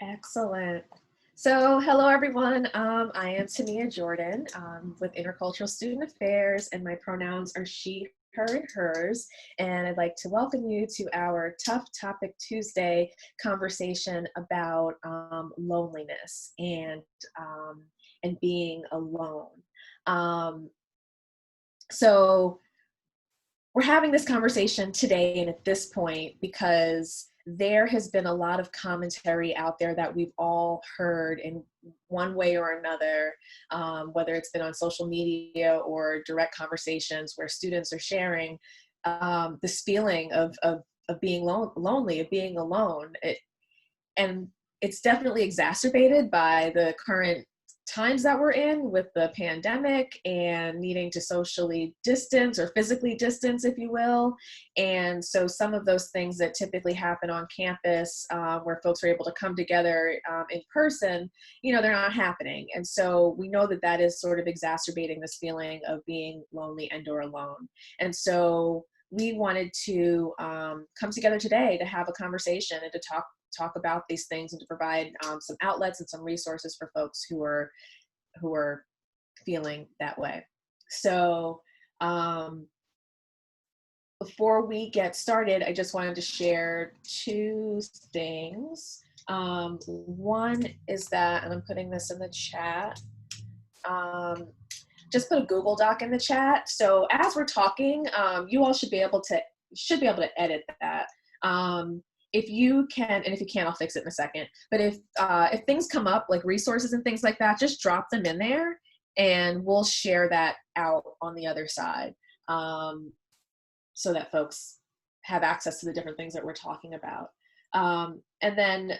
Excellent. So, hello everyone. I am Tania Jordan with Intercultural Student Affairs, and my pronouns are she, her, and hers. And I'd like to welcome you to our Tough Topic Tuesday conversation about loneliness and being alone. Um, so, we're having this conversation today and at this point because there has been a lot of commentary out there that we've all heard in one way or another, whether it's been on social media or direct conversations where students are sharing this feeling of being lonely, of being alone. And it's definitely exacerbated by the current times that we're in with the pandemic and needing to socially distance or physically distance, if you will. And so some of those things that typically happen on campus where folks are able to come together in person, they're not happening. And so we know that that is sort of exacerbating this feeling of being lonely and or alone. And so we wanted to come together today to have a conversation and to talk about these things and to provide some outlets and some resources for folks who are feeling that way. So before we get started, I just wanted to share two things. One is that, and I'm putting this in the chat, just put a Google Doc in the chat. So as we're talking, you all should be able to edit that. If you can, and if you can't, I'll fix it in a second. But if things come up, like resources and things like that, just drop them in there and we'll share that out on the other side so that folks have access to the different things that we're talking about. And then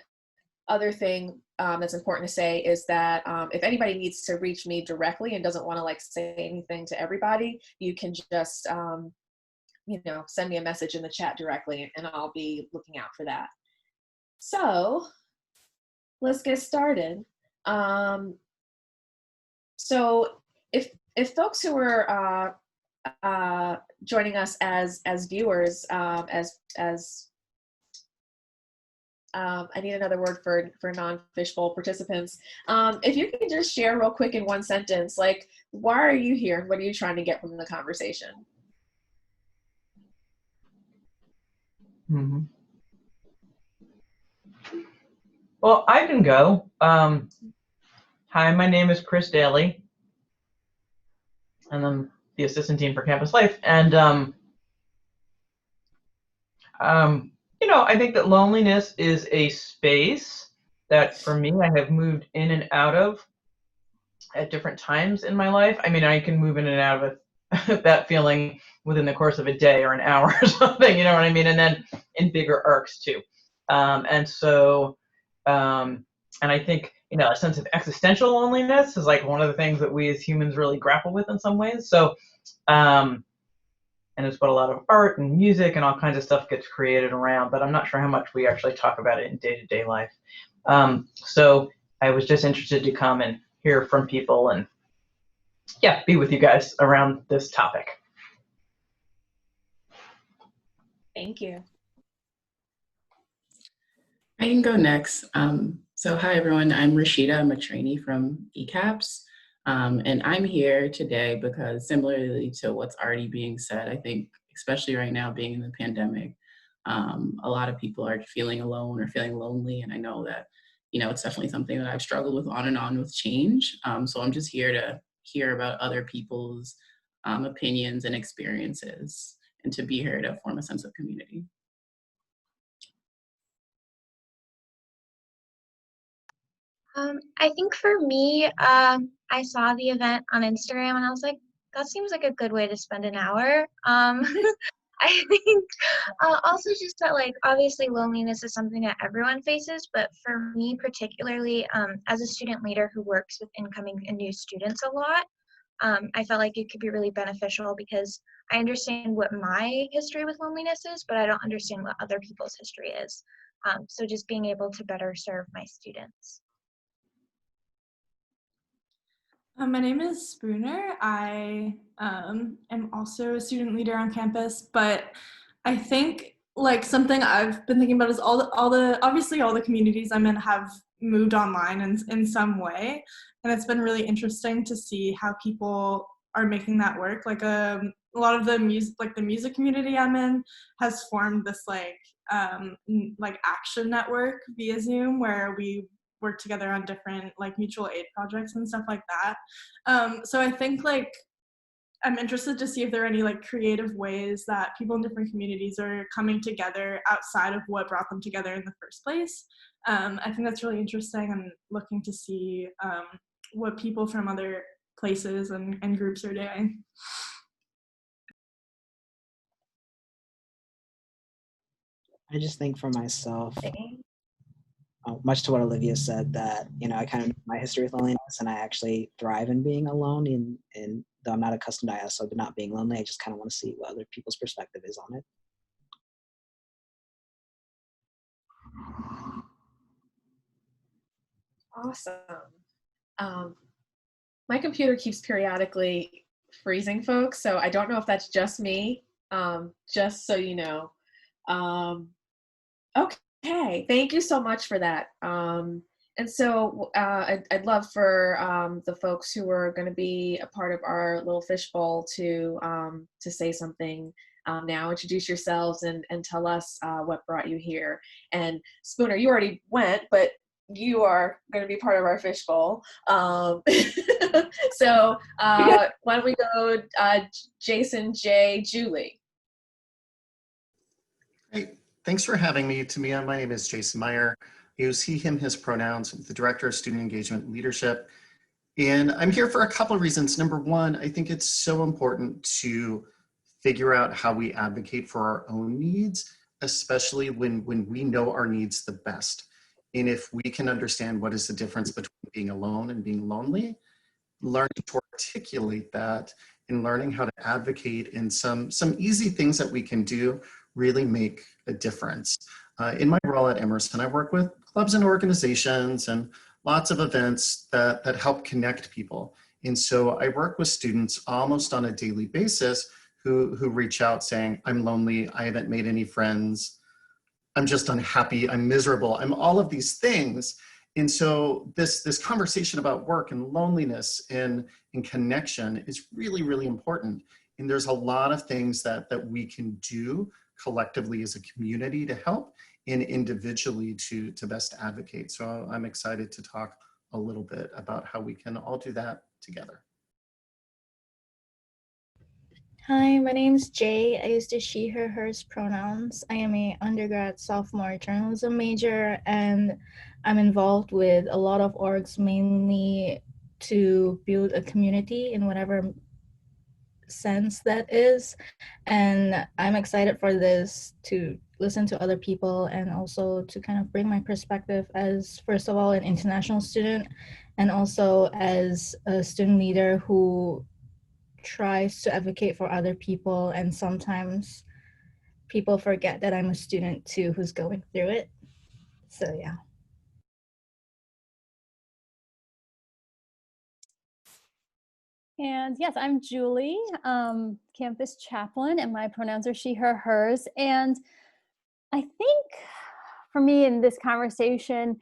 other thing that's important to say is that if anybody needs to reach me directly and doesn't want to say anything to everybody, you can just send me a message in the chat directly and I'll be looking out for that. So let's get started. So if folks who are joining us as viewers, I need another word for non-fishbowl participants. If you can just share real quick in one sentence, why are you here and what are you trying to get from the conversation? Mm-hmm. Well, I can go. Hi, my name is Chris Daly, and I'm the assistant dean for Campus Life. And I think that loneliness is a space that, for me, I have moved in and out of at different times in my life. I mean, I can move in and out of that feeling within the course of a day or an hour or something, you know what I mean? And then in bigger arcs too. And I think, a sense of existential loneliness is one of the things that we as humans really grapple with in some ways. So, and it's what a lot of art and music and all kinds of stuff gets created around, but I'm not sure how much we actually talk about it in day-to-day life. So I was just interested to come and hear from people and be with you guys around this topic. Thank you. I can go next. So hi everyone, I'm Rashida. I'm a trainee from ECAPS. And I'm here today because similarly to what's already being said, I think, especially right now being in the pandemic, a lot of people are feeling alone or feeling lonely. And I know that, it's definitely something that I've struggled with on and on with change. So I'm just here to hear about other people's opinions and experiences and to be here to form a sense of community. I think for me, I saw the event on Instagram and I was like, that seems like a good way to spend an hour. I think also just that obviously loneliness is something that everyone faces, but for me particularly, as a student leader who works with incoming and new students a lot, I felt like it could be really beneficial because I understand what my history with loneliness is, but I don't understand what other people's history is. So just being able to better serve my students. My name is Spooner. I am also a student leader on campus, but I think something I've been thinking about is all the obviously all the communities I'm in have moved online in some way. And it's been really interesting to see how people are making that work. Like a lot of the music community I'm in has formed this like action network via Zoom where we work together on different like mutual aid projects and stuff like that. So I think like I'm interested to see if there are any like creative ways that people in different communities are coming together outside of what brought them together in the first place. I think that's really interesting. I'm looking to see what people from other places and groups are doing. I just think for myself, much to what Olivia said, that I kind of know my history with loneliness, and I actually thrive in being alone. And though I'm not accustomed to ISO, but not being lonely, I just kind of want to see what other people's perspective is on it. Awesome. My computer keeps periodically freezing, folks, so I don't know if that's just me. Just so you know. Okay, thank you so much for that. And so I'd love for the folks who are going to be a part of our little fishbowl to say something now. Introduce yourselves and tell us what brought you here. And Spooner, you already went, but you are going to be part of our fishbowl. So why don't we go Jason, Jay, Julie. Great. Thanks for having me. Tamia, my name is Jason Meyer. I use he, him, his pronouns, the Director of Student Engagement and Leadership. And I'm here for a couple of reasons. Number one, I think it's so important to figure out how we advocate for our own needs, especially when we know our needs the best. And if we can understand what is the difference between being alone and being lonely, learning to articulate that and learning how to advocate in some easy things that we can do really make a difference. In my role at Emerson, I work with clubs and organizations and lots of events that help connect people. And so I work with students almost on a daily basis who reach out saying, I'm lonely, I haven't made any friends, I'm just unhappy, I'm miserable, I'm all of these things. And so this conversation about work and loneliness and connection is really, really important. And there's a lot of things that we can do collectively as a community to help and individually to best advocate. So I'm excited to talk a little bit about how we can all do that together. Hi, my name's Jay. I use the she, her, hers pronouns. I am a undergrad sophomore journalism major, and I'm involved with a lot of orgs, mainly to build a community in whatever sense that is. And I'm excited for this to listen to other people and also to kind of bring my perspective as, first of all, an international student, and also as a student leader who tries to advocate for other people, and sometimes people forget that I'm a student too who's going through it. So yeah. And yes, I'm Julie, campus chaplain, and my pronouns are she, her, hers. And I think for me in this conversation,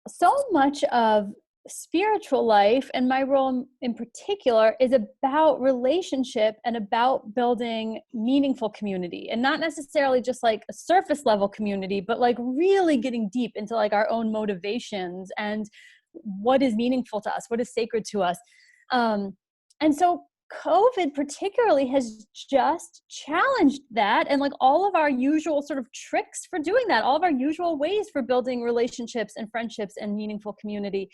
so much of spiritual life and my role in particular is about relationship and about building meaningful community, and not necessarily just like a surface level community, but like really getting deep into like our own motivations and what is meaningful to us, what is sacred to us. And so COVID particularly has just challenged that, and like all of our usual sort of tricks for doing that, all of our usual ways for building relationships and friendships and meaningful community.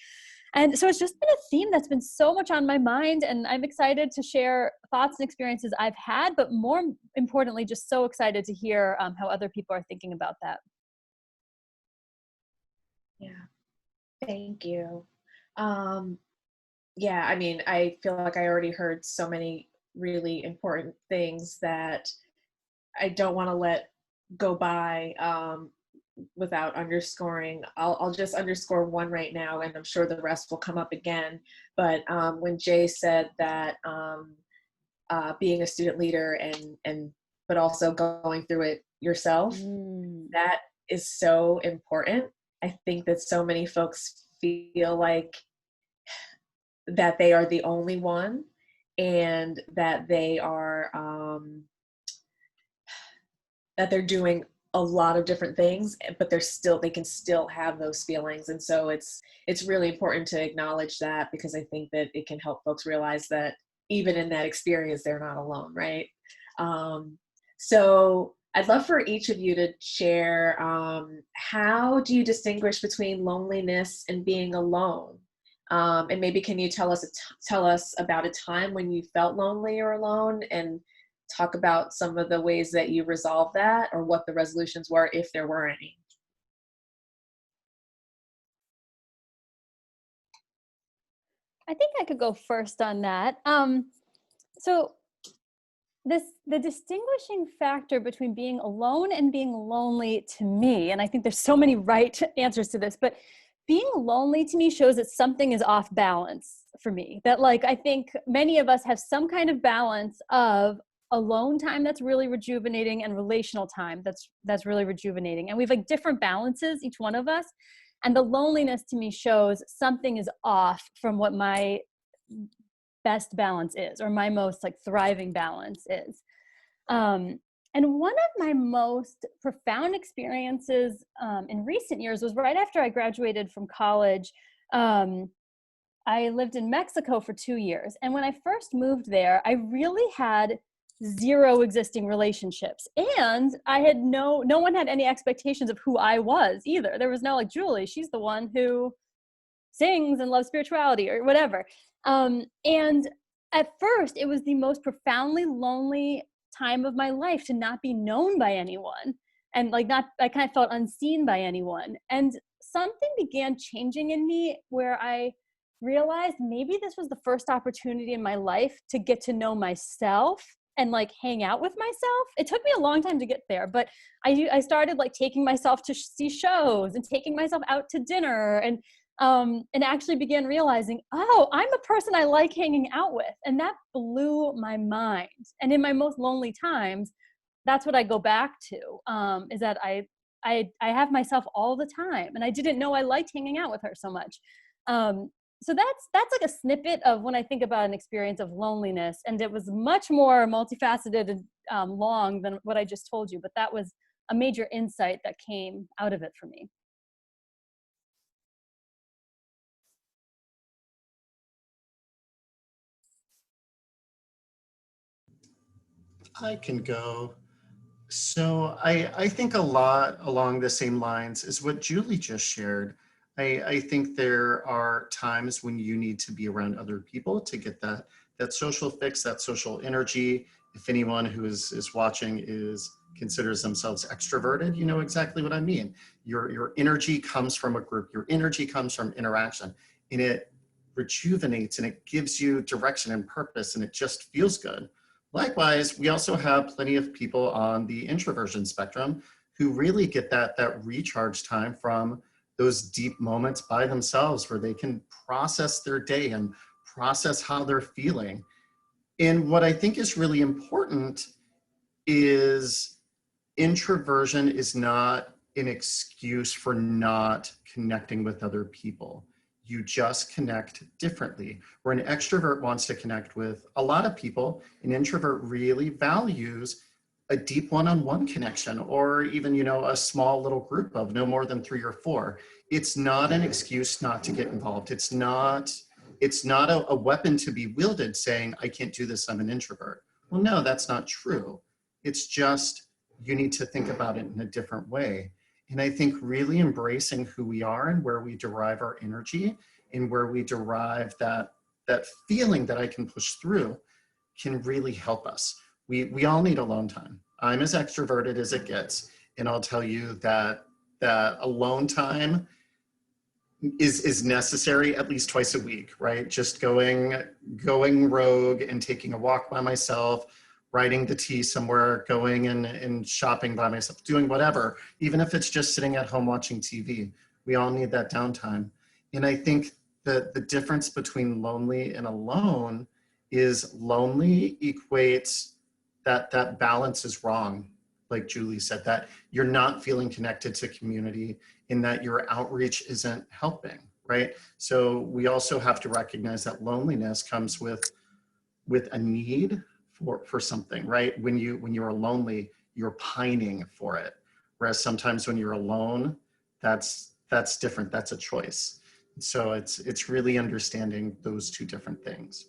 And so it's just been a theme that's been so much on my mind, and I'm excited to share thoughts and experiences I've had, but more importantly, just so excited to hear how other people are thinking about that. Yeah, thank you. Yeah, I mean, I feel like I already heard so many really important things that I don't want to let go by without underscoring. I'll just underscore one right now, and I'm sure the rest will come up again. But when Jay said that being a student leader and but also going through it yourself, that is so important. I think that so many folks feel like that they are the only one, and that they are that they're doing a lot of different things, but they can still have those feelings. And so it's really important to acknowledge that, because I think that it can help folks realize that even in that experience, they're not alone, right? So I'd love for each of you to share, how do you distinguish between loneliness and being alone? And maybe can you tell us about a time when you felt lonely or alone, and talk about some of the ways that you resolved that, or what the resolutions were, if there were any. I think I could go first on that. So the distinguishing factor between being alone and being lonely to me, and I think there's so many right answers to this, but being lonely to me shows that something is off balance for me. That, like, I think many of us have some kind of balance of alone time that's really rejuvenating and relational time that's really rejuvenating. And we have like different balances, each one of us. And the loneliness to me shows something is off from what my best balance is, or my most like thriving balance is. And one of my most profound experiences in recent years was right after I graduated from college. I lived in Mexico for 2 years. And when I first moved there, I really had zero existing relationships. And I had no one had any expectations of who I was either. There was no like, Julie, she's the one who sings and loves spirituality or whatever. And at first, it was the most profoundly lonely time of my life to not be known by anyone, and like I kind of felt unseen by anyone. And something began changing in me where I realized maybe this was the first opportunity in my life to get to know myself and like hang out with myself. It took me a long time to get there, but I started like taking myself to see shows and taking myself out to dinner, and actually began realizing, oh, I'm a person I like hanging out with. And that blew my mind. And in my most lonely times, that's what I go back to, is that I have myself all the time. And I didn't know I liked hanging out with her so much. So that's like a snippet of when I think about an experience of loneliness. And it was much more multifaceted and long than what I just told you. But that was a major insight that came out of it for me. I can go. So I think a lot along the same lines is what Julie just shared. I think there are times when you need to be around other people to get that social fix, that social energy. If anyone who is watching considers themselves extroverted, you know exactly what I mean. Your energy comes from a group, your energy comes from interaction, and it rejuvenates and it gives you direction and purpose, and it just feels good. Likewise, we also have plenty of people on the introversion spectrum who really get that recharge time from those deep moments by themselves where they can process their day and process how they're feeling. And what I think is really important is introversion is not an excuse for not connecting with other people. You just connect differently. Where an extrovert wants to connect with a lot of people, an introvert really values a deep one-on-one connection, or even, you know, a small little group of no more than 3 or 4. It's not an excuse not to get involved. It's not a weapon to be wielded saying, I can't do this, I'm an introvert. Well, no, that's not true. It's just, you need to think about it in a different way. And I think really embracing who we are and where we derive our energy and where we derive that feeling that I can push through can really help us. We all need alone time. I'm as extroverted as it gets. And I'll tell you that alone time is necessary at least twice a week, right? Just going rogue and taking a walk by myself, riding the T somewhere, going and shopping by myself, doing whatever, even if it's just sitting at home watching TV. We all need that downtime. And I think that the difference between lonely and alone is lonely equates that balance is wrong. Like Julie said, that you're not feeling connected to community in that your outreach isn't helping, right? So we also have to recognize that loneliness comes with a need for something, right? When you are lonely, you're pining for it. Whereas sometimes when you're alone, that's different. That's a choice. So it's really understanding those two different things.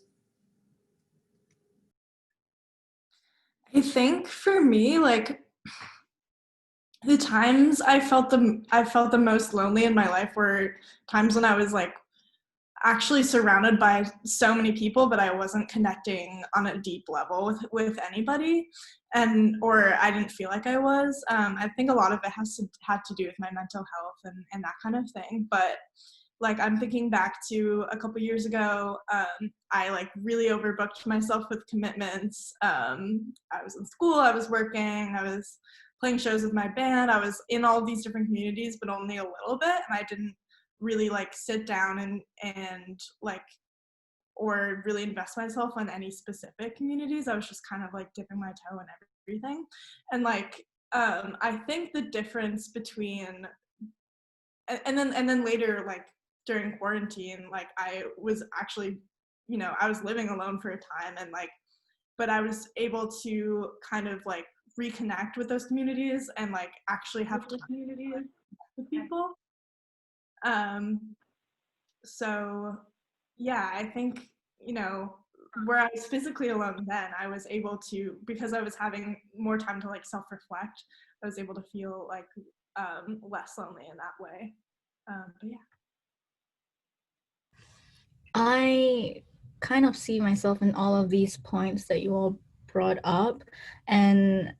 I think for me, like the times I felt the most lonely in my life were times when I was like actually surrounded by so many people, but I wasn't connecting on a deep level with anybody, and or I didn't feel like I was. I think a lot of it had to do with my mental health and that kind of thing. But like I'm thinking back to a couple years ago, I like really overbooked myself with commitments. I was in school, I was working, I was playing shows with my band, I was in all these different communities, but only a little bit, and I didn't really like sit down and like or really invest myself on any specific communities. I was just kind of like dipping my toe in everything. And like I think the difference between and then later, like during quarantine, like I was actually, you know, I was living alone for a time, and like but I was able to kind of like reconnect with those communities and like actually have communities with people. So yeah, I think, you know, where I was physically alone then, I was able to, because I was having more time to like self-reflect, I was able to feel like less lonely in that way. But yeah. I kind of see myself in all of these points that you all brought up. And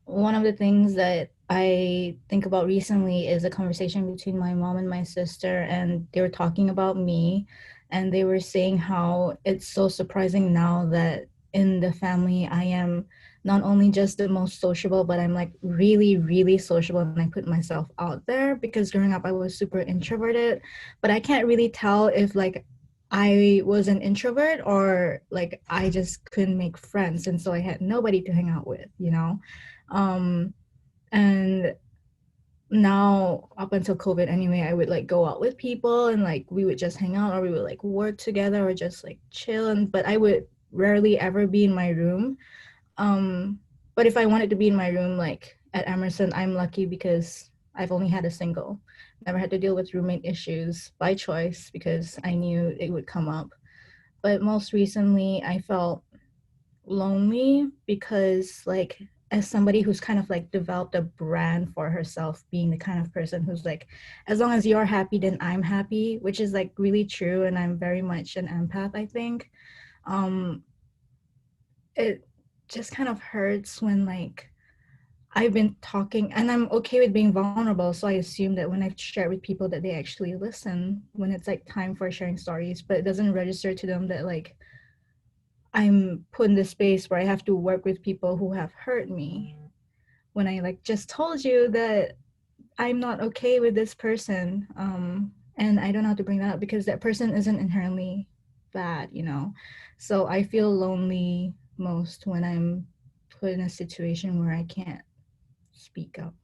one of the things that I think about recently is a conversation between my mom and my sister, and they were talking about me, and they were saying how it's so surprising now that in the family I am not only just the most sociable, but I'm like really, really sociable, and I put myself out there, because growing up I was super introverted, but I can't really tell if like I was an introvert or like I just couldn't make friends, and so I had nobody to hang out with, you know. um and now up until COVID anyway, I would like go out with people and like we would just hang out, or we would like work together or just like chill, and but I would rarely ever be in my room. But if I wanted to be in my room, like at Emerson, I'm lucky because I've only had a single, never had to deal with roommate issues by choice because I knew it would come up. But most recently I felt lonely because like as somebody who's kind of like developed a brand for herself, being the kind of person who's like, as long as you're happy then I'm happy, which is like really true, and I'm very much an empath, I think. um it just kind of hurts when like I've been talking and I'm okay with being vulnerable, so I assume that when I share with people that they actually listen when it's like time for sharing stories, but it doesn't register to them that like I'm put in this space where I have to work with people who have hurt me, when I like just told you that I'm not okay with this person. And I don't know how to bring that up because that person isn't inherently bad, you know. So I feel lonely most when I'm put in a situation where I can't speak up.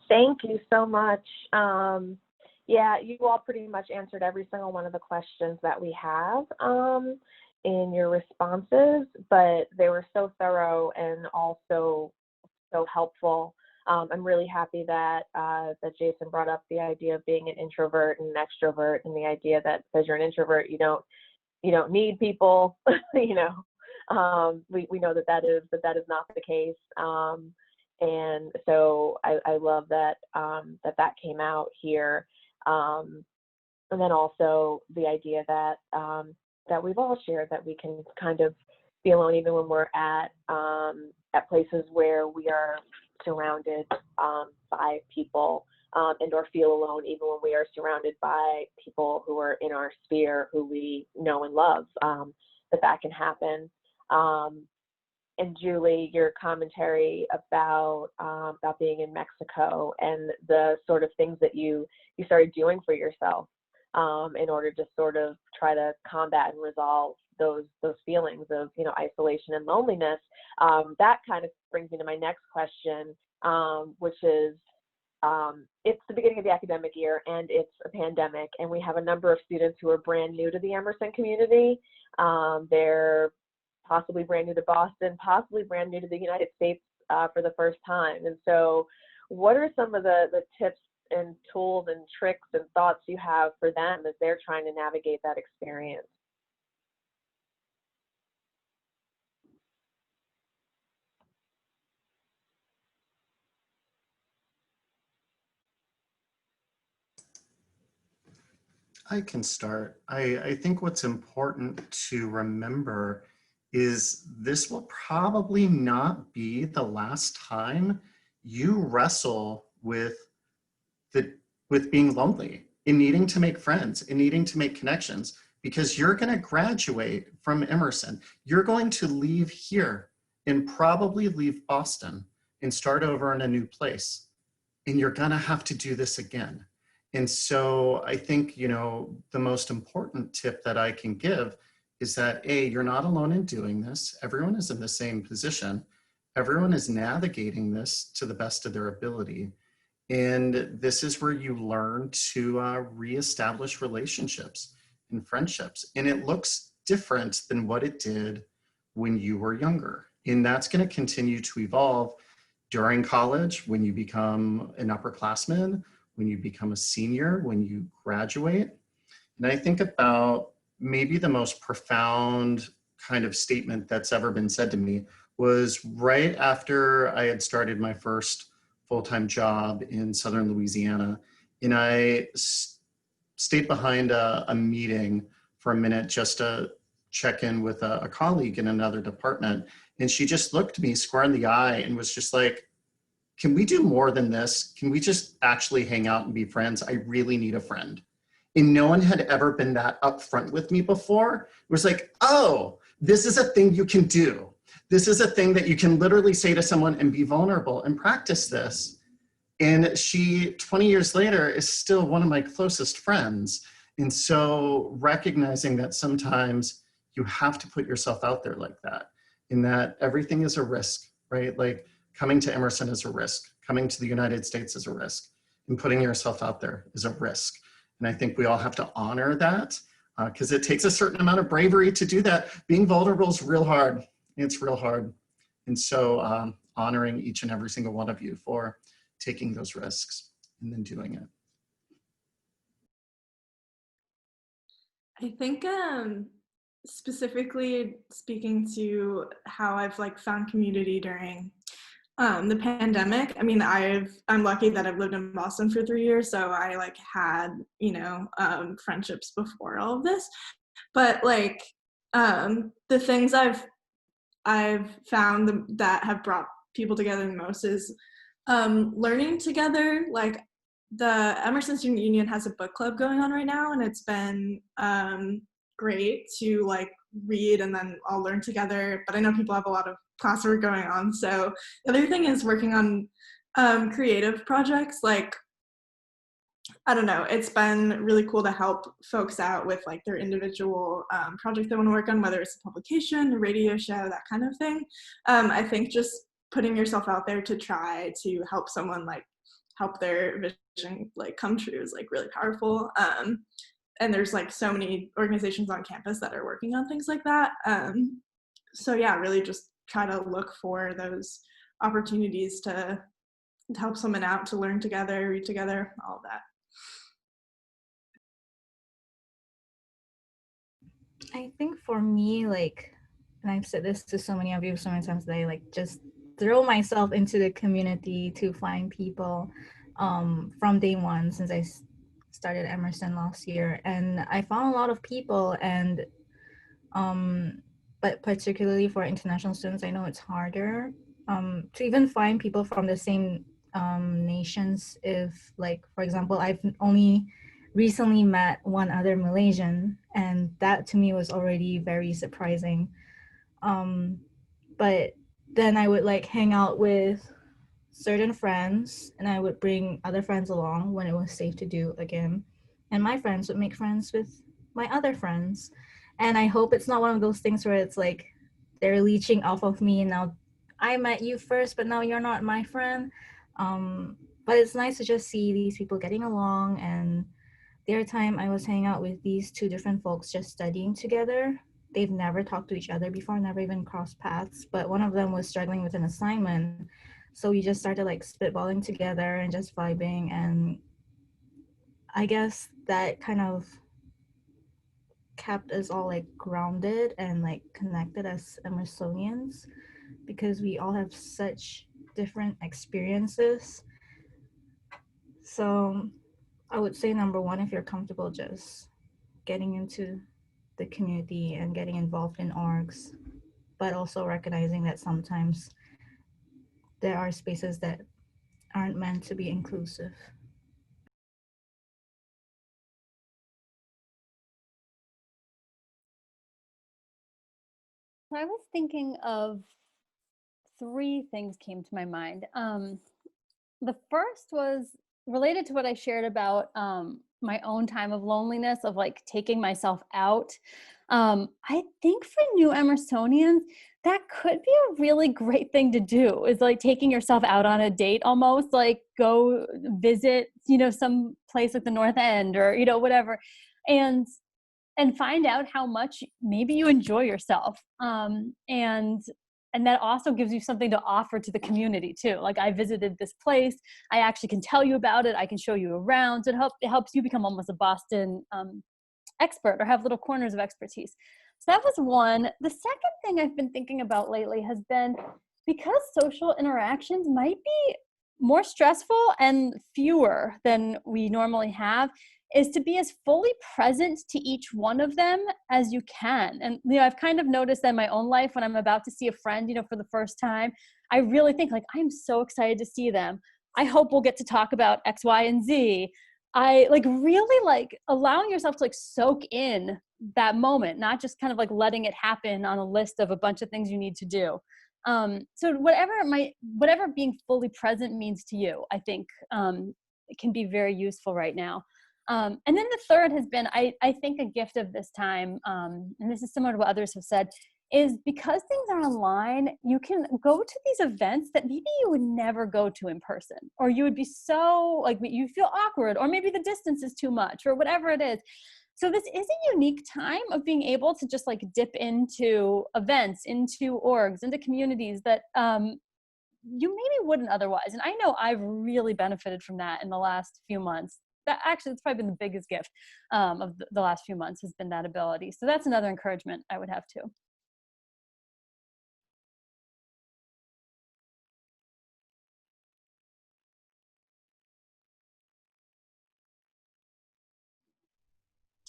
Thank you so much. Yeah, you all pretty much answered every single one of the questions that we have in your responses, but they were so thorough and also so helpful. I'm really happy that that Jason brought up the idea of being an introvert and an extrovert, and the idea that because you're an introvert, you don't need people. you know, we know that that is not the case. And so I love that that came out here. And then also the idea that that we've all shared, that we can kind of be alone even when we're at places where we are surrounded by people, and or feel alone even when we are surrounded by people who are in our sphere, who we know and love, that can happen. And Julie, your commentary about being in Mexico and the sort of things that you started doing for yourself in order to sort of try to combat and resolve those feelings of, you know, isolation and loneliness. That kind of brings me to my next question, which is, it's the beginning of the academic year and it's a pandemic, and we have a number of students who are brand new to the Emerson community. They're possibly brand new to Boston, possibly brand new to the United States for the first time. And so what are some of the tips and tools and tricks and thoughts you have for them as they're trying to navigate that experience? I can start. I think what's important to remember is this will probably not be the last time you wrestle with being lonely and needing to make friends and needing to make connections, because you're going to graduate from Emerson. You're going to leave here and probably leave Boston and start over in a new place. And you're going to have to do this again. And so I think, you know, the most important tip that I can give is that, A, you're not alone in doing this. Everyone is in the same position. Everyone is navigating this to the best of their ability. And this is where you learn to reestablish relationships and friendships. And it looks different than what it did when you were younger. And that's going to continue to evolve during college, when you become an upperclassman, when you become a senior, when you graduate. And I think about maybe the most profound kind of statement that's ever been said to me was right after I had started my first full-time job in Southern Louisiana. And I stayed behind a meeting for a minute just to check in with a colleague in another department. And she just looked me square in the eye and was just like, can we do more than this? Can we just actually hang out and be friends? I really need a friend. And no one had ever been that upfront with me before. It was like, oh, this is a thing you can do. This is a thing that you can literally say to someone and be vulnerable and practice this. And she, 20 years later, is still one of my closest friends. And so recognizing that sometimes you have to put yourself out there like that, in that everything is a risk, right? Like coming to Emerson is a risk. Coming to the United States is a risk. And putting yourself out there is a risk. And I think we all have to honor that because it takes a certain amount of bravery to do that. Being vulnerable is real hard. It's real hard. And so honoring each and every single one of you for taking those risks and then doing it. I think specifically speaking to how I've like found community during the pandemic. I mean, I'm lucky that I've lived in Boston for 3 years, so I like had, you know, friendships before all of this. But like the things I've found that have brought people together the most is learning together. Like the Emerson Student Union has a book club going on right now, and it's been great to like read and then all learn together. But I know people have a lot of classwork going on. So the other thing is working on creative projects. Like, I don't know, it's been really cool to help folks out with like their individual project they want to work on, whether it's a publication, a radio show, that kind of thing. I think just putting yourself out there to try to help someone like help their vision like come true is like really powerful. And there's like so many organizations on campus that are working on things like that. So yeah, really just try to look for those opportunities to help someone out, to learn together, read together, all of that. I think for me, like, and I've said this to so many of you so many times today, like just throw myself into the community to find people from day one since I started Emerson last year. And I found a lot of people, and but particularly for international students, I know it's harder to even find people from the same nations. If, like, for example, I've only recently met one other Malaysian, and that to me was already very surprising. But then I would like hang out with certain friends, and I would bring other friends along when it was safe to do again. and my friends would make friends with my other friends. And I hope it's not one of those things where it's like they're leeching off of me and now I met you first, but now you're not my friend. But it's nice to just see these people getting along. And the other time I was hanging out with these two different folks just studying together. They've never talked to each other before, never even crossed paths, but one of them was struggling with an assignment. So we just started like spitballing together and just vibing. And I guess that kind of kept us all like grounded and like connected as Emersonians because we all have such different experiences. So I would say number one, if you're comfortable just getting into the community and getting involved in orgs, but also recognizing that sometimes there are spaces that aren't meant to be inclusive. I was thinking of three things came to my mind. The first was related to what I shared about my own time of loneliness, of like taking myself out. I think for new Emersonians, that could be a really great thing to do, is like taking yourself out on a date, almost like go visit, some place like the North End or, whatever. And find out how much maybe you enjoy yourself. And that also gives you something to offer to the community too. Like, I visited this place, I actually can tell you about it, I can show you around. It helps you become almost a Boston expert or have little corners of expertise. So that was one. The second thing I've been thinking about lately has been, because social interactions might be more stressful and fewer than we normally have, is to be as fully present to each one of them as you can. And, I've kind of noticed that in my own life when I'm about to see a friend, for the first time, I really think like, I'm so excited to see them. I hope we'll get to talk about X, Y, and Z. I really like allowing yourself to like soak in that moment, not just kind of like letting it happen on a list of a bunch of things you need to do. So whatever being fully present means to you, I think it can be very useful right now. And then the third has been, I think a gift of this time, and this is similar to what others have said, is because things are online, you can go to these events that maybe you would never go to in person, or you would be so like, you feel awkward, or maybe the distance is too much, or whatever it is. So this is a unique time of being able to just like dip into events, into orgs, into communities that you maybe wouldn't otherwise. And I know I've really benefited from that in the last few months. That actually, it's probably been the biggest gift of the last few months, has been that ability. So that's another encouragement I would have too.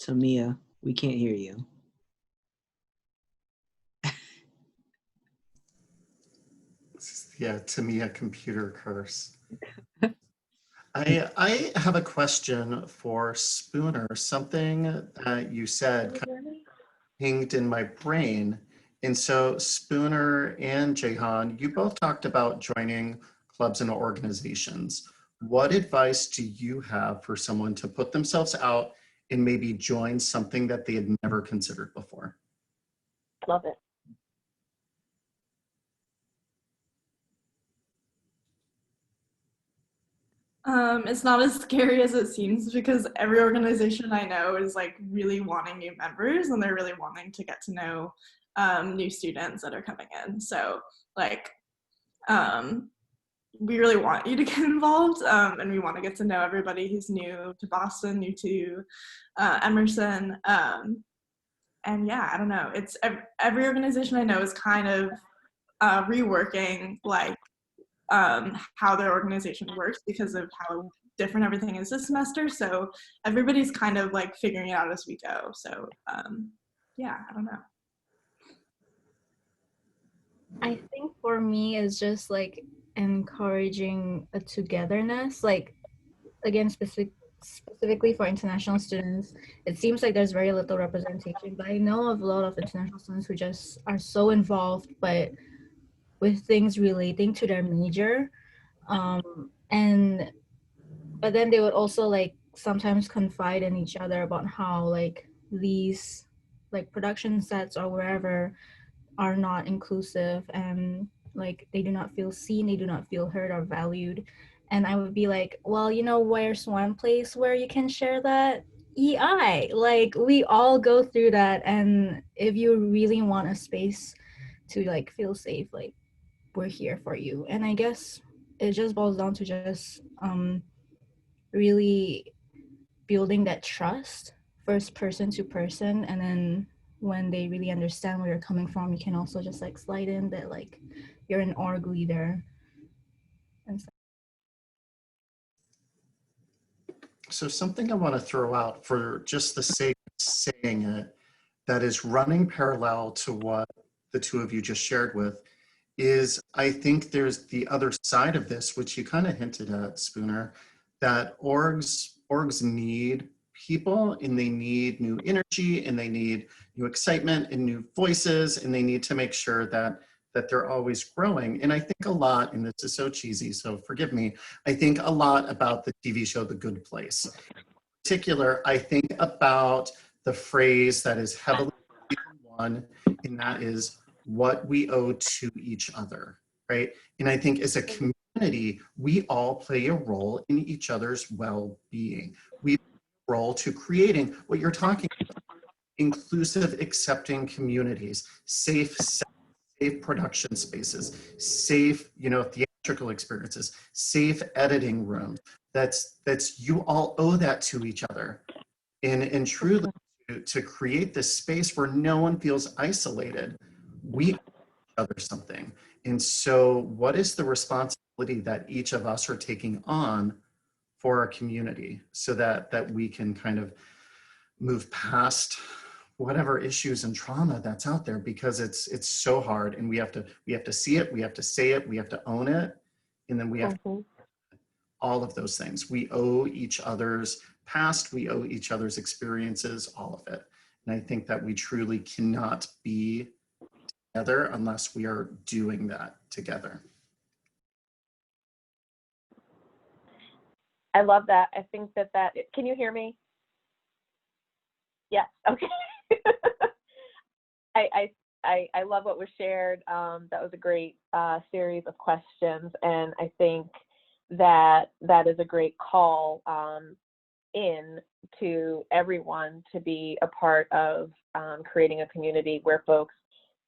Tamia, we can't hear you. Yeah, Tamia computer curse. I have a question for Spooner. Something that you said kind of pinged in my brain. And so Spooner and Jehan, you both talked about joining clubs and organizations. What advice do you have for someone to put themselves out and maybe join something that they had never considered before? Love it. It's not as scary as it seems, because every organization I know is like really wanting new members, and they're really wanting to get to know new students that are coming in. So like, we really want you to get involved, and we want to get to know everybody who's new to Boston, new to Emerson. And yeah, I don't know. It's every organization I know is kind of reworking like how their organization works because of how different everything is this semester. So everybody's kind of like figuring it out as we go. So yeah, I don't know. I think for me it's just like encouraging a togetherness, like again specifically for international students. It seems like there's very little representation, but I know of a lot of international students who just are so involved but with things relating to their major, and but then they would also like sometimes confide in each other about how like these like production sets or wherever are not inclusive, and like they do not feel seen, they do not feel heard or valued. And I would be like, well, you know, where's one place where you can share that? EI. Like we all go through that, and if you really want a space to like feel safe, like we're here for you. And I guess it just boils down to just really building that trust first, person to person, and then when they really understand where you're coming from, you can also just like slide in that like you're an org leader and stuff. So something I want to throw out for just the sake of saying it, that is running parallel to what the two of you just shared with, is I think there's the other side of this, which you kind of hinted at, Spooner, that orgs need people, and they need new energy, and they need new excitement and new voices, and they need to make sure that they're always growing. And I think a lot, and this is so cheesy, so forgive me, I think a lot about the TV show The Good Place. In particular, I think about the phrase that is heavily one, and that is what we owe to each other, right? And I think as a community, we all play a role in each other's well-being. We play a role to creating what you're talking about, inclusive, accepting communities, safe production spaces, safe, theatrical experiences, safe editing rooms. That's you all owe that to each other. And truly to create this space where no one feels isolated, we owe each other something. And so what is the responsibility that each of us are taking on for our community so that we can kind of move past whatever issues and trauma that's out there, because it's so hard, and we have to see it, we have to say it, we have to own it, and then we have to, all of those things. We owe each other's past, we owe each other's experiences, all of it. And I think that we truly cannot be together unless we are doing that together. I love that. I think that can you hear me? Yes. Okay. I love what was shared. That was a great series of questions, and I think that is a great call in to everyone to be a part of creating a community where folks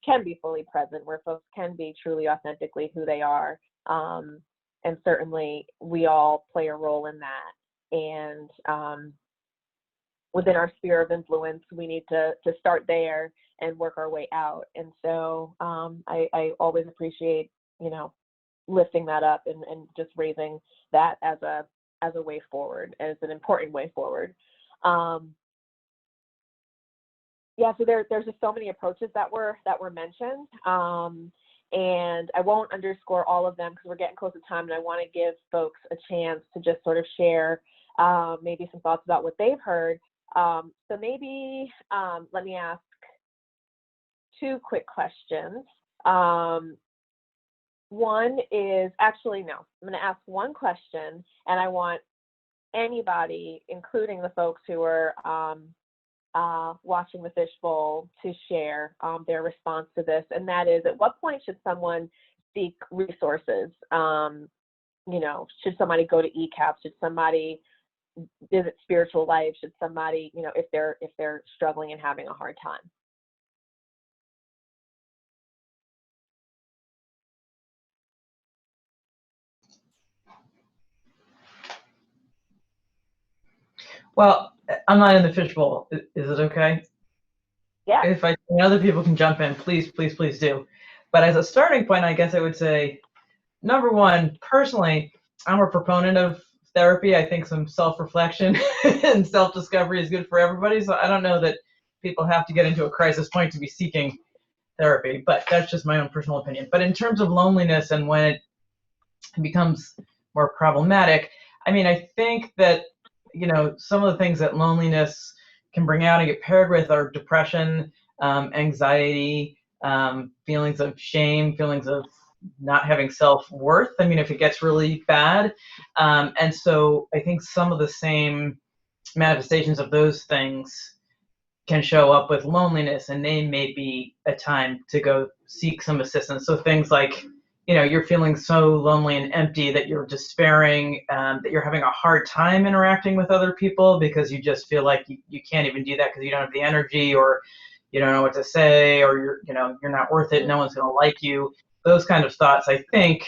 can be fully present, where folks can be truly authentically who they are. And certainly we all play a role in that. And within our sphere of influence, we need to start there and work our way out. And so I always appreciate, lifting that up and just raising that as a way forward, as an important way forward. Yeah, so there's just so many approaches that were mentioned. And I won't underscore all of them because we're getting close to time, and I want to give folks a chance to just sort of share maybe some thoughts about what they've heard. So maybe let me ask two quick questions. One is, actually, no, I'm going to ask one question, and I want anybody, including the folks who are watching the Fishbowl, to share their response to this. And that is, at what point should someone seek resources? Should somebody go to ECAP? Should somebody visit Spiritual Life? Should somebody, if they're struggling and having a hard time? Well, I'm not in the fishbowl. Is it okay? Yeah. If other people can jump in, please, please, please do. But as a starting point, I guess I would say, number one, personally, I'm a proponent of therapy. I think some self-reflection and self-discovery is good for everybody. So I don't know that people have to get into a crisis point to be seeking therapy, but that's just my own personal opinion. But in terms of loneliness and when it becomes more problematic, I think that, some of the things that loneliness can bring out and get paired with are depression, anxiety, feelings of shame, feelings of not having self-worth, if it gets really bad. And so I think some of the same manifestations of those things can show up with loneliness, and they may be a time to go seek some assistance. So things like, you're feeling so lonely and empty that you're despairing, that you're having a hard time interacting with other people because you just feel like you can't even do that because you don't have the energy, or you don't know what to say, or you're not worth it, no one's going to like you. Those kind of thoughts, I think,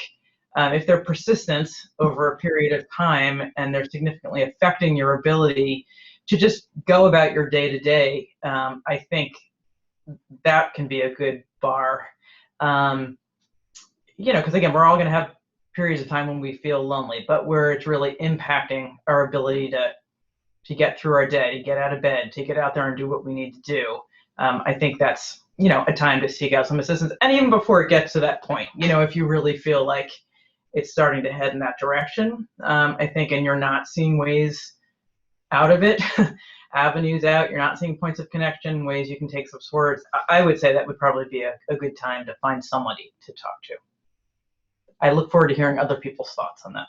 if they're persistent over a period of time and they're significantly affecting your ability to just go about your day to day, I think that can be a good bar. Because again, we're all going to have periods of time when we feel lonely, but where it's really impacting our ability to get through our day, to get out of bed, to get out there and do what we need to do. I think that's a time to seek out some assistance. And even before it gets to that point, if you really feel like it's starting to head in that direction, I think, and you're not seeing ways out of it, avenues out, you're not seeing points of connection, ways you can take some swords, I would say that would probably be a good time to find somebody to talk to. I look forward to hearing other people's thoughts on that.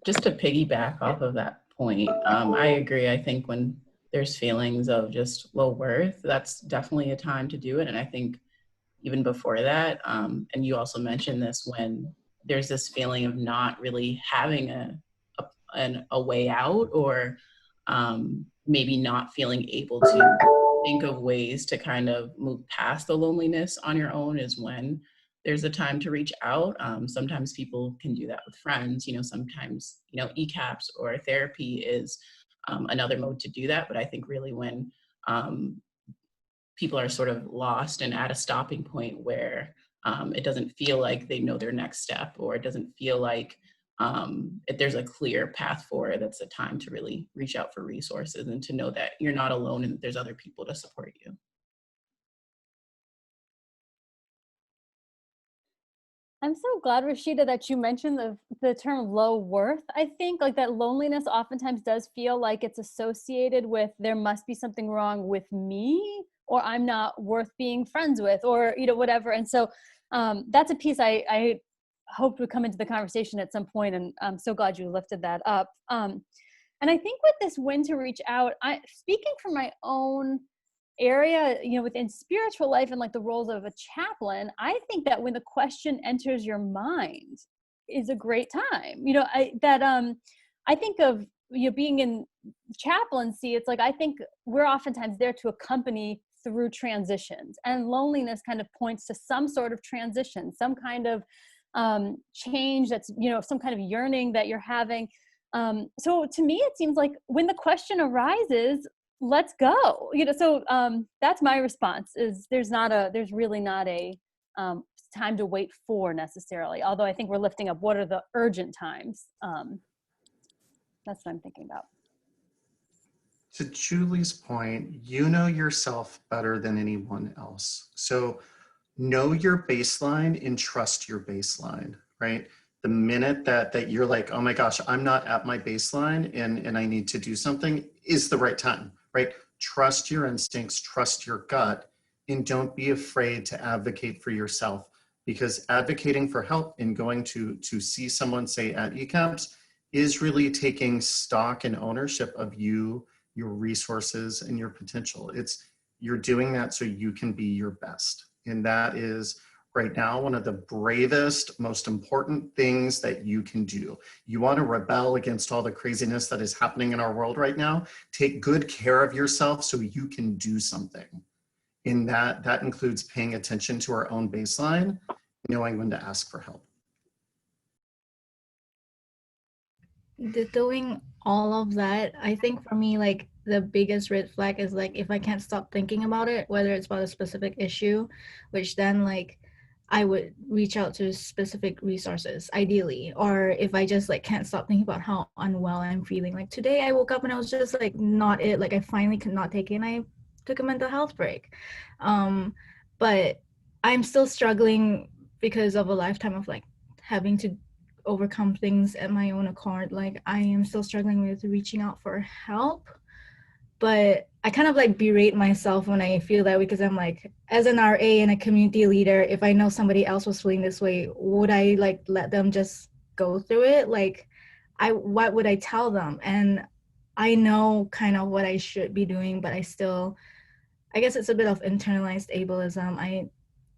Just to piggyback off of that point, I agree. I think when there's feelings of just low worth, that's definitely a time to do it. And I think even before that, and you also mentioned this, when there's this feeling of not really having a way out, or maybe not feeling able to think of ways to kind of move past the loneliness on your own, is when there's a time to reach out. Sometimes people can do that with friends, sometimes, ECAPS or therapy is another mode to do that. But I think really when people are sort of lost and at a stopping point where it doesn't feel like they know their next step, or it doesn't feel like if there's a clear path forward, that's a time to really reach out for resources and to know that you're not alone and that there's other people to support you. I'm so glad, Rashida, that you mentioned the term low worth. I think like that loneliness oftentimes does feel like it's associated with there must be something wrong with me, or I'm not worth being friends with, or whatever. And so that's a piece I hope would come into the conversation at some point, and I'm so glad you lifted that up. And I think with this when to reach out, speaking from my own area, within spiritual life and like the roles of a chaplain, I think that when the question enters your mind is a great time. I think of being in chaplaincy, it's like I think we're oftentimes there to accompany through transitions, and loneliness kind of points to some sort of transition, some kind of change that's some kind of yearning that you're having. So to me it seems like when the question arises, let's go. So that's my response, is there's really not a time to wait for necessarily, although I think we're lifting up what are the urgent times. That's what I'm thinking about. To Julie's point, you know yourself better than anyone else. So know your baseline and trust your baseline, right? The minute that you're like, oh my gosh, I'm not at my baseline and I need to do something, is the right time, right? Trust your instincts, trust your gut, and don't be afraid to advocate for yourself, because advocating for help and going to see someone, say at ECAPS, is really taking stock and ownership of you, your resources, and your potential. You're doing that so you can be your best. And that is right now one of the bravest, most important things that you can do. You want to rebel against all the craziness that is happening in our world right now. Take good care of yourself so you can do something. And that includes paying attention to our own baseline, knowing when to ask for help. Doing all of that, I think for me, like the biggest red flag is like if I can't stop thinking about it, whether it's about a specific issue, which then like I would reach out to specific resources ideally, or if I just like can't stop thinking about how unwell I'm feeling. Like today I woke up and I was just like not it, like I finally could not take it and I took a mental health break. But I'm still struggling because of a lifetime of like having to overcome things at my own accord. Like I am still struggling with reaching out for help, but I kind of like berate myself when I feel that, because I'm like, as an RA and a community leader, if I know somebody else was feeling this way, would I like let them just go through it? Like what would I tell them? And I know kind of what I should be doing, but I guess it's a bit of internalized ableism. I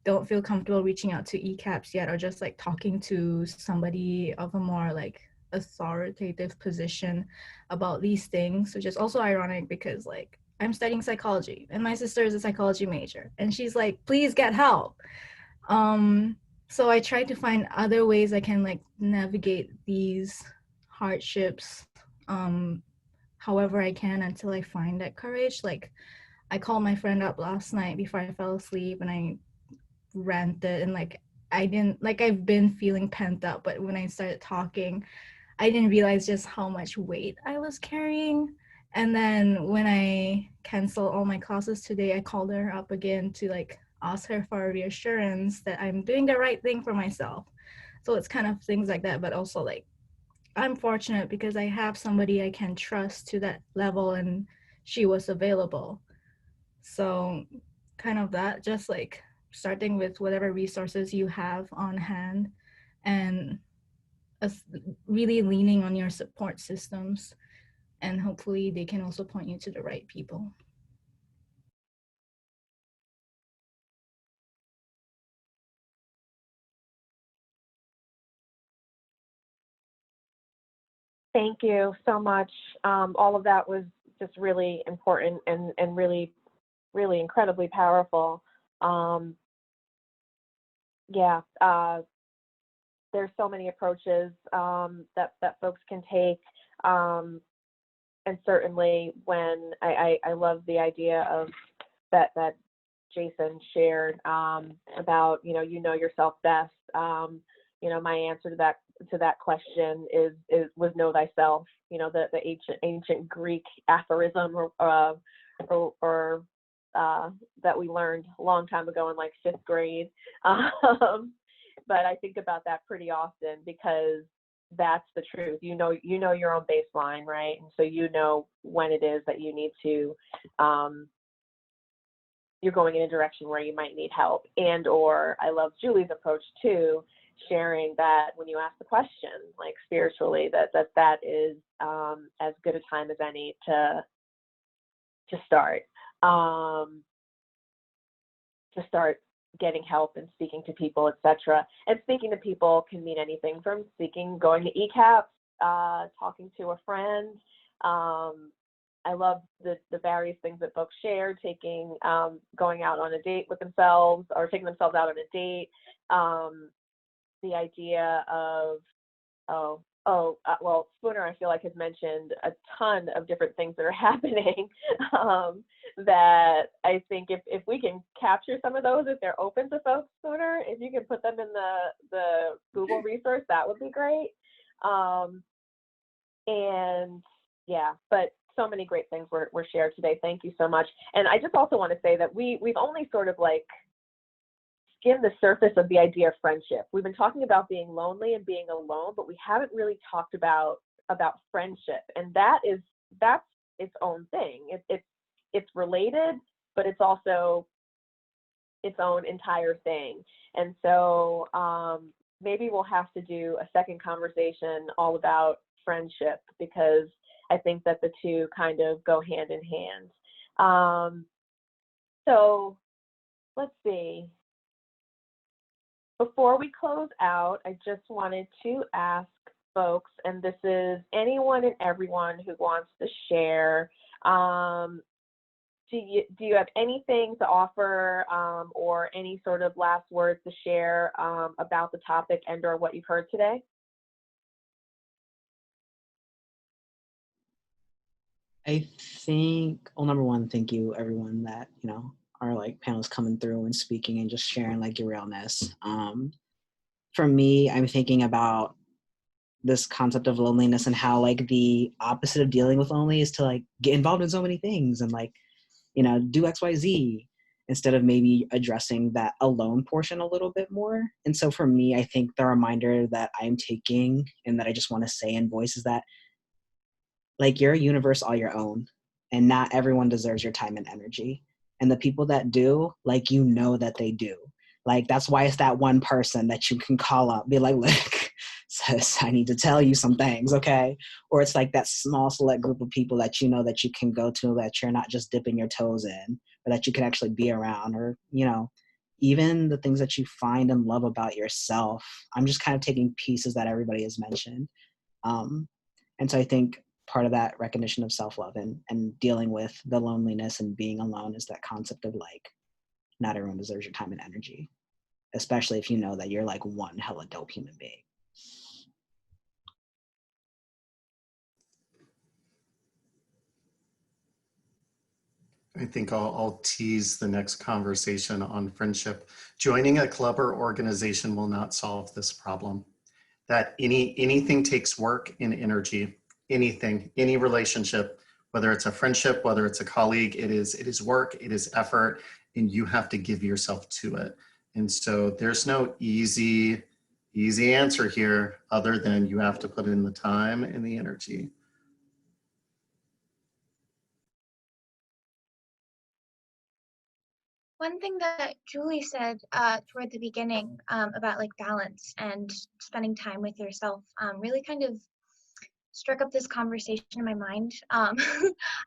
don't feel comfortable reaching out to ECAPS yet, or just like talking to somebody of a more like authoritative position about these things, which is also ironic because like I'm studying psychology and my sister is a psychology major and she's like, please get help. So I try to find other ways I can like navigate these hardships however I can until I find that courage. Like I called my friend up last night before I fell asleep and I ranted and like I've been feeling pent up, but when I started talking, I didn't realize just how much weight I was carrying. And then when I canceled all my classes today, I called her up again to like ask her for a reassurance that I'm doing the right thing for myself. So it's kind of things like that, but also like I'm fortunate because I have somebody I can trust to that level and she was available. So kind of that, just like starting with whatever resources you have on hand and really leaning on your support systems, and hopefully they can also point you to the right people. Thank you so much. All of that was just really important and really, really incredibly powerful. Yeah, there's so many approaches that folks can take. And certainly when I love the idea of that Jason shared about, you know yourself best. My answer to that question was know thyself. The ancient Greek aphorism or that we learned a long time ago in like 5th grade. But I think about that pretty often because that's the truth. You know your own baseline, right? And so you know when it is that you need to you're going in a direction where you might need help. And or I love Julie's approach too, sharing that when you ask the question, like spiritually, that is as good a time as any to start getting help and speaking to people, etc. And speaking to people can mean anything from going to ECAPS, talking to a friend. I love the various things that folks share, going out on a date with themselves or taking themselves out on a date. The idea of, well, Spooner, I feel like, has mentioned a ton of different things that are happening that I think if we can capture some of those, if they're open to folks, Spooner, if you can put them in the Google resource, that would be great. And yeah, but so many great things were shared today. Thank you so much. And I just also want to say that we've only sort of like skimmed the surface of the idea of friendship. We've been talking about being lonely and being alone, but we haven't really talked about friendship. And that's its own thing. It's related, but it's also its own entire thing. And so maybe we'll have to do a second conversation all about friendship, because I think that the two kind of go hand in hand. So let's see. Before we close out, I just wanted to ask folks, and this is anyone and everyone who wants to share, do you have anything to offer or any sort of last words to share about the topic and or what you've heard today? I think, well, number one, thank you everyone that, are like panelists coming through and speaking and just sharing like your realness. For me, I'm thinking about this concept of loneliness and how like the opposite of dealing with lonely is to like get involved in so many things and like, do XYZ instead of maybe addressing that alone portion a little bit more. And so for me, I think the reminder that I'm taking and that I just want to say in voice is that like you're a universe all your own, and not everyone deserves your time and energy. And the people that do, like, that they do. Like, that's why it's that one person that you can call up, be like, look, sis, I need to tell you some things, okay? Or it's like that small select group of people that you know that you can go to, that you're not just dipping your toes in, but that you can actually be around. Or, you know, even the things that you find and love about yourself. I'm just kind of taking pieces that everybody has mentioned. And so I think part of that recognition of self-love and dealing with the loneliness and being alone is that concept of like, not everyone deserves your time and energy, especially if you know that you're like one hella dope human being. I think I'll tease the next conversation on friendship. Joining a club or organization will not solve this problem. That anything takes work and energy. Anything, any relationship, whether it's a friendship, whether it's a colleague, it is work, it is effort, and you have to give yourself to it. And so there's no easy answer here other than you have to put in the time and the energy. One thing that Julie said toward the beginning about like balance and spending time with yourself really kind of struck up this conversation in my mind. I'm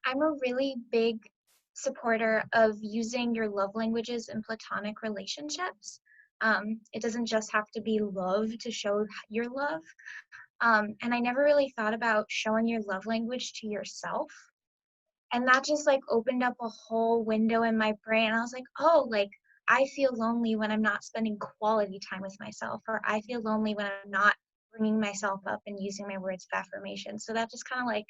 a really big supporter of using your love languages in platonic relationships. It doesn't just have to be love to show your love. And I never really thought about showing your love language to yourself. And that just like opened up a whole window in my brain. I was like, oh, like I feel lonely when I'm not spending quality time with myself, or I feel lonely when I'm not bringing myself up and using my words of affirmation. So that just kind of like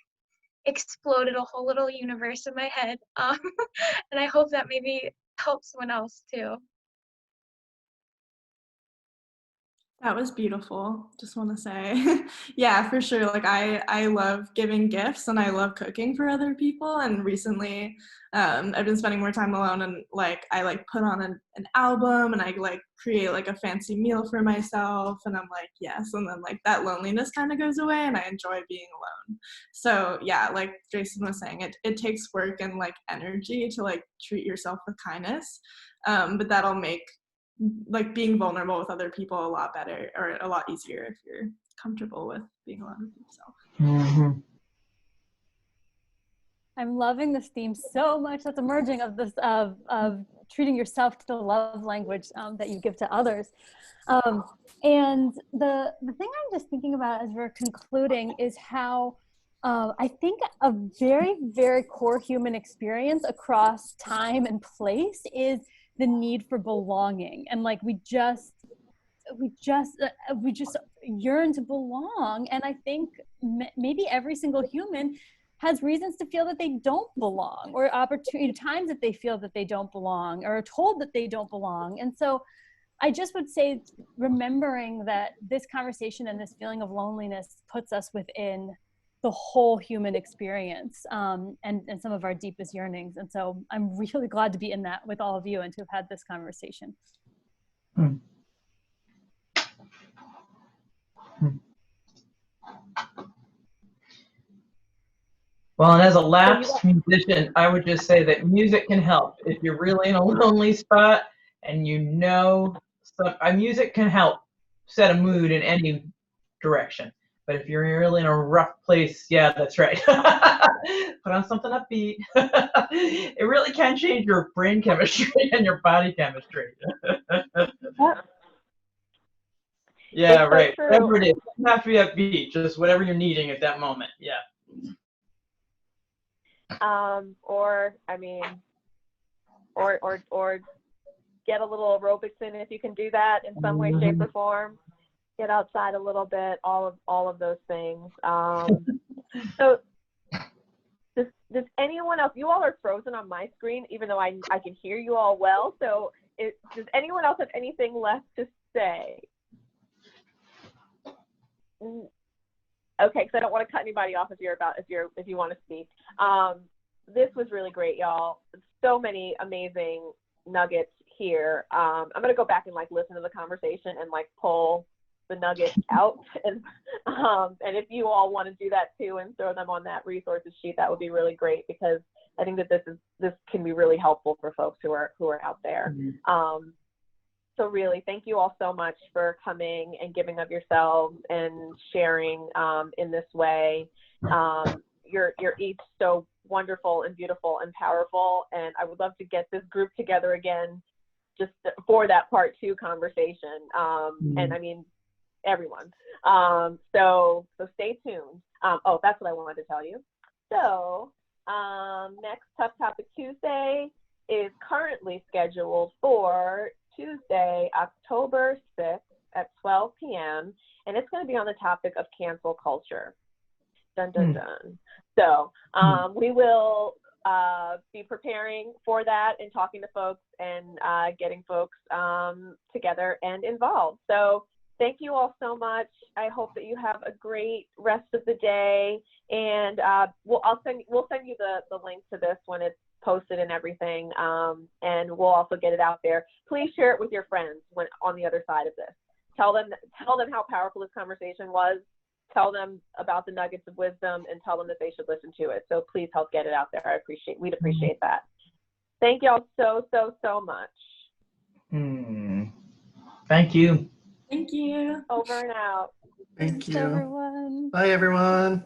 exploded a whole little universe in my head. And I hope that maybe helps someone else too. That was beautiful. Just want to say, yeah, for sure. Like I love giving gifts and I love cooking for other people. And recently, I've been spending more time alone, and like I like put on an album and I like create like a fancy meal for myself. And I'm like, yes. And then like that loneliness kind of goes away, and I enjoy being alone. So yeah, like Jason was saying, it takes work and like energy to like treat yourself with kindness, but that'll make like being vulnerable with other people a lot better, or a lot easier if you're comfortable with being alone with yourself. Mm-hmm. I'm loving this theme so much that's emerging of this of treating yourself to the love language that you give to others. And the thing I'm just thinking about as we're concluding is how I think a very, very core human experience across time and place is the need for belonging. And like we just yearn to belong. And I think maybe every single human has reasons to feel that they don't belong, or opportunity times that they feel that they don't belong, or are told that they don't belong. And so I just would say, remembering that this conversation and this feeling of loneliness puts us within the whole human experience, and some of our deepest yearnings. And so I'm really glad to be in that with all of you and to have had this conversation. Well, and as a lapsed musician, I would just say that music can help. If you're really in a lonely spot and you know, music can help set a mood in any direction. But if you're really in a rough place, yeah, that's right. Put on something upbeat. It really can change your brain chemistry and your body chemistry. Yeah, It's so right. true. Whatever it is, it doesn't have to be upbeat. Just whatever you're needing at that moment. Yeah. Or I mean, or get a little aerobics in if you can do that in some way, shape, or form. Get outside a little bit. All of those things. So does anyone else? You all are frozen on my screen, even though I can hear you all well. So does anyone else have anything left to say? Okay, because I don't want to cut anybody off if you want to speak. This was really great, y'all. So many amazing nuggets here. I'm gonna go back and like listen to the conversation and like pull the nuggets out, and if you all want to do that too and throw them on that resources sheet, that would be really great, because I think that this can be really helpful for folks who are out there. So really, thank you all so much for coming and giving of yourselves and sharing in this way. You're each so wonderful and beautiful and powerful, and I would love to get this group together again just for that part 2 conversation. And I mean, everyone. So stay tuned. Oh, that's what I wanted to tell you. So next Tough Topic Tuesday is currently scheduled for Tuesday, October 6th at 12 p.m. And it's going to be on the topic of cancel culture. Dun, dun, dun. So we will be preparing for that and talking to folks and getting folks together and involved. So thank you all so much. I hope that you have a great rest of the day. And we'll send you the link to this when it's posted and everything. And we'll also get it out there. Please share it with your friends when on the other side of this. Tell them how powerful this conversation was. Tell them about the nuggets of wisdom and tell them that they should listen to it. So please help get it out there. We'd appreciate that. Thank y'all so much. Thank you. Thank you. Over and out. Thank Thanks, you. everyone. Bye, everyone.